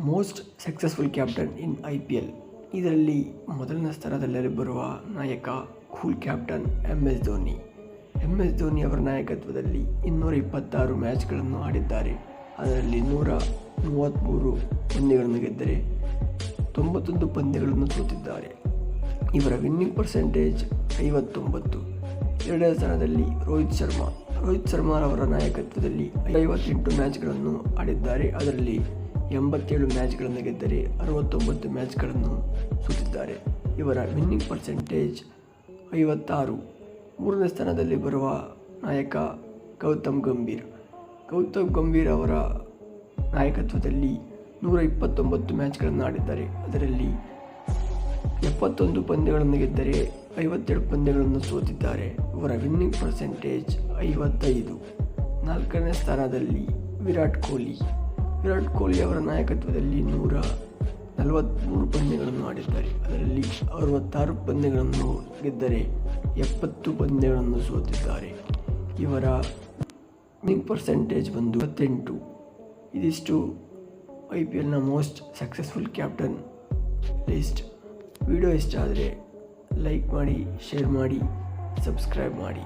Most successful captain ಇನ್ IPL. ಇದರಲ್ಲಿ ಮೊದಲನೇ ಸ್ಥಾನದಲ್ಲಿ ಬರುವ ನಾಯಕ cool captain MS Dhoni. MS Dhoni ಅವರ ನಾಯಕತ್ವದಲ್ಲಿ 226 ಮ್ಯಾಚ್ಗಳನ್ನು ಆಡಿದ್ದಾರೆ. ಅದರಲ್ಲಿ 133 ಪಂದ್ಯಗಳನ್ನು ಗೆದ್ದರೆ 91 ಪಂದ್ಯಗಳನ್ನು ಸೋತಿದ್ದಾರೆ. ಇವರ ವಿನ್ನಿಂಗ್ ಪರ್ಸೆಂಟೇಜ್ 59. ಎರಡನೇ ಸ್ಥಾನದಲ್ಲಿ ರೋಹಿತ್ ಶರ್ಮಾ ಅವರ ನಾಯಕತ್ವದಲ್ಲಿ 58 ಮ್ಯಾಚ್ಗಳನ್ನು ಆಡಿದ್ದಾರೆ. ಅದರಲ್ಲಿ 87 ಮ್ಯಾಚ್ಗಳನ್ನು ಗೆದ್ದರೆ 69 ಮ್ಯಾಚ್ಗಳನ್ನು ಸೋತಿದ್ದಾರೆ. ಇವರ ವಿನ್ನಿಂಗ್ ಪರ್ಸೆಂಟೇಜ್ 56. ಮೂರನೇ ಸ್ಥಾನದಲ್ಲಿ ಬರುವ ನಾಯಕ ಗೌತಮ್ ಗಂಭೀರ್ ಅವರ ನಾಯಕತ್ವದಲ್ಲಿ 129 ಮ್ಯಾಚ್ಗಳನ್ನು ಆಡಿದ್ದಾರೆ. ಅದರಲ್ಲಿ 71 ಪಂದ್ಯಗಳನ್ನು ಗೆದ್ದರೆ 57 ಪಂದ್ಯಗಳನ್ನು ಸೋತಿದ್ದಾರೆ. ಇವರ ವಿನ್ನಿಂಗ್ ಪರ್ಸೆಂಟೇಜ್ 55. ನಾಲ್ಕನೇ ಸ್ಥಾನದಲ್ಲಿ ವಿರಾಟ್ ಕೊಹ್ಲಿ ಅವರ ನಾಯಕತ್ವದಲ್ಲಿ 143 ಪಂದ್ಯಗಳನ್ನು ಆಡಿದ್ದಾರೆ. ಅದರಲ್ಲಿ 66 ಪಂದ್ಯಗಳನ್ನು ಗೆದ್ದರೆ 70 ಪಂದ್ಯಗಳನ್ನು ಸೋತಿದ್ದಾರೆ. ಇವರ ವಿನ್ನಿಂಗ್ ಪರ್ಸೆಂಟೇಜ್ 28. ಇದಿಷ್ಟು IPLನ most successful captain list. Video ಇಷ್ಟ ಆದರೆ ಲೈಕ್ ಮಾಡಿ, ಶೇರ್ ಮಾಡಿ, ಸಬ್ಸ್ಕ್ರೈಬ್ ಮಾಡಿ.